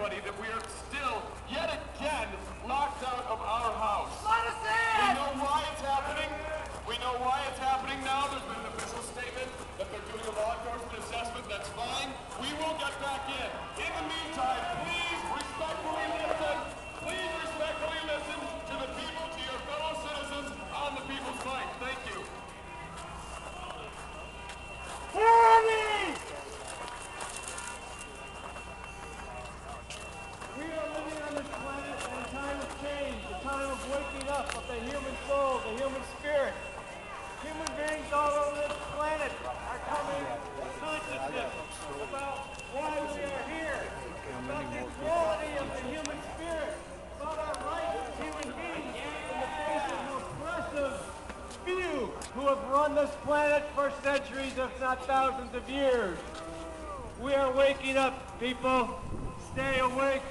everybody that we are still, yet again, locked out of our house. Madison! We know why it's happening. We know why it's happening now. There's been an official statement that they're doing a law enforcement assessment. That's fine. We will get back in. In the meantime, please respectfully listen. Please respectfully listen to the people, to your fellow citizens on the people's mic. Thank you. We are living on this planet in a time of change, a time of waking up of the human soul, the human spirit. Human beings all over this planet are coming to consciousness about why we are here, about the quality of the human spirit, about our rights as human beings in the face of an oppressive few who have run this planet for centuries, if not thousands of years. We are waking up, people. Stay awake.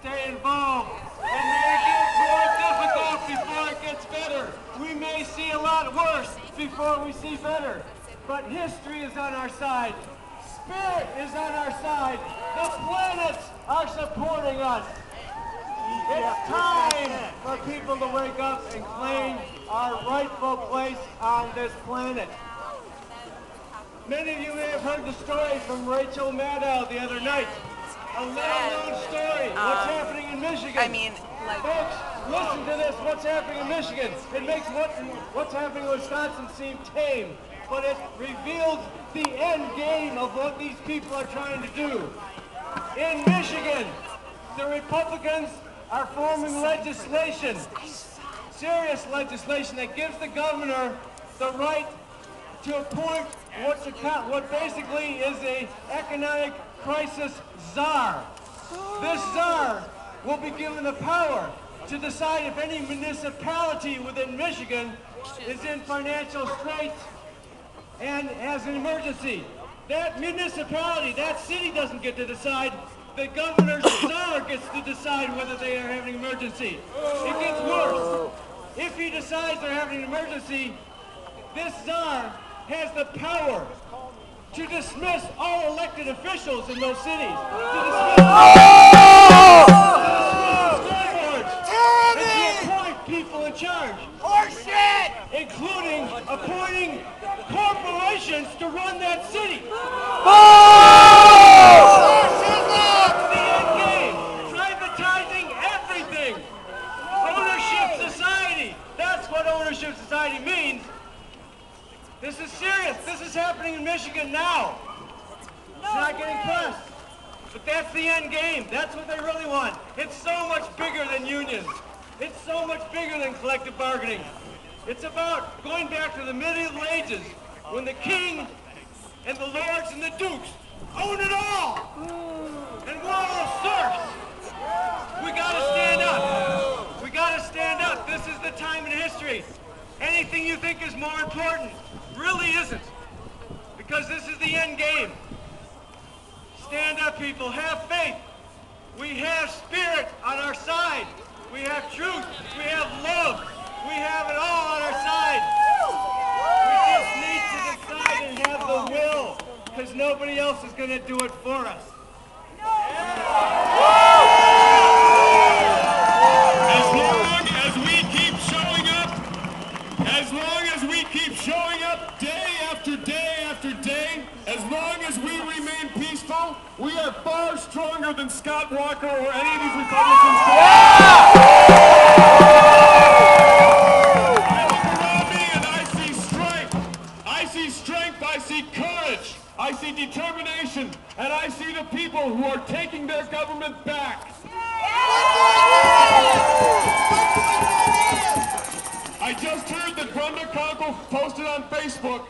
Stay involved. It may get more difficult before it gets better. We may see a lot worse before we see better. But history is on our side. Spirit is on our side. The planets are supporting us. It's time for people to wake up and claim our rightful place on this planet. Many of you may have heard the story from Rachel Maddow the other night. A little-known story. What's happening in Michigan? I mean, like... Folks, listen to this. What's happening in Michigan? It makes what's happening in Wisconsin seem tame, but it reveals the end game of what these people are trying to do. In Michigan, the Republicans are forming legislation, serious legislation that gives the governor the right to appoint what basically is an economic crisis czar. This czar will be given the power to decide if any municipality within Michigan is in financial straits and has an emergency. That municipality, that city doesn't get to decide. The governor's czar gets to decide whether they are having an emergency. It gets worse. If he decides they're having an emergency, this czar has the power to dismiss all elected officials in those cities, to dismiss school boards, and to appoint people in charge, including appointing corporations to run that city. The end game, privatizing everything. Ownership society, that's what ownership society means. This is serious. This is happening in Michigan now. It's not getting pressed. But that's the end game. That's what they really want. It's so much bigger than unions. It's so much bigger than collective bargaining. It's about going back to the Middle Ages when the king and the lords and the dukes own it all. And we're all serfs. We gotta stand up. We gotta stand up. This is the time in history. Anything you think is more important really isn't, because this is the end game. Stand up, people. Have faith. We have spirit on our side. We have truth. We have love. We have it all on our side. We just need to decide and have the will, because nobody else is going to do it for us. As long as we keep showing up, as long as we keep showing up day after day after day, as long as we remain peaceful, we are far stronger than Scott Walker or any of these Republicans. I look around me and I see strength. I see strength, I see courage, I see determination, and I see the people who are taking their government back. I just heard that Brenda Conkle posted on Facebook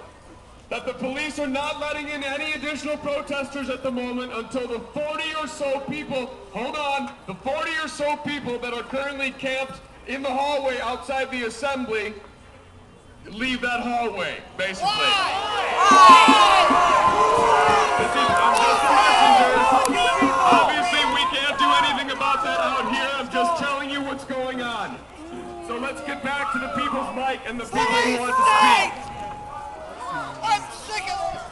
that the police are not letting in any additional protesters at the moment until the 40 or so people, hold on, the 40 or so people that are currently camped in the hallway outside the assembly leave that hallway, basically. I'm just a messenger. Obviously, we can't do anything about that out here. I'm just telling you what's going on. So let's get back to the people's mic and the people who want to speak. I'm sick of this.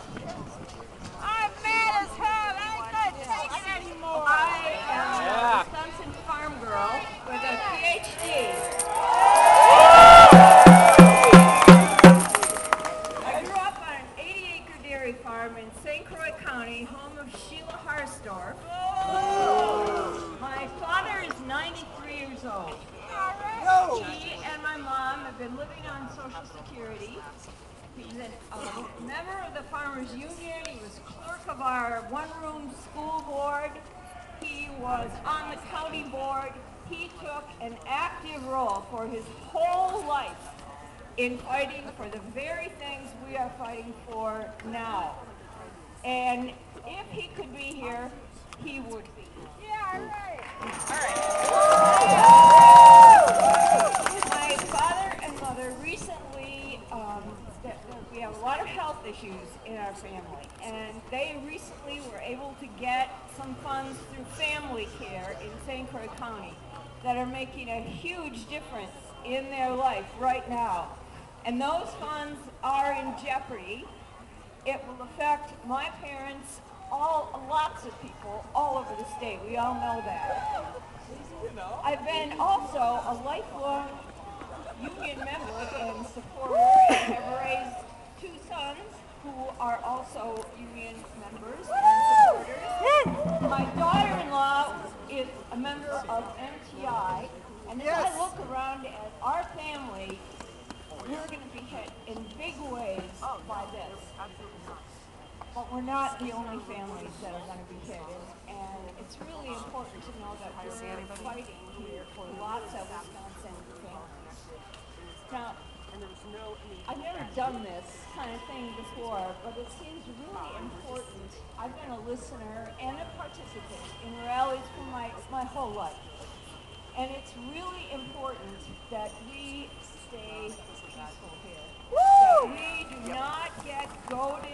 I'm mad as hell. I ain't gonna take it anymore. I am a member of the Farmers Union. He was clerk of our one-room school board. He was on the county board. He took an active role for his whole life in fighting for the very things we are fighting for now. And if he could be here, he would be. Yeah, all right. My father and mother recently, we have a lot of health issues in our family, and they recently were able to get some funds through family care in St. Croix County that are making a huge difference in their life right now. And those funds are in jeopardy. It will affect my parents, lots of people all over the state. We all know that. I've been also a lifelong union member and supporter and have raised two sons who are also union members and supporters. My daughter-in-law is a member of MTI, and as I look around at our family, we're going to be hit in big ways by this. But we're not the only families that are going to be hit. And it's really important to know that we're fighting here for lots of Wisconsin families. Now, I've never done this kind of thing before, but it seems really important. I've been a listener and a participant in rallies for my whole life. And it's really important that we stay peaceful here. That we do not get goaded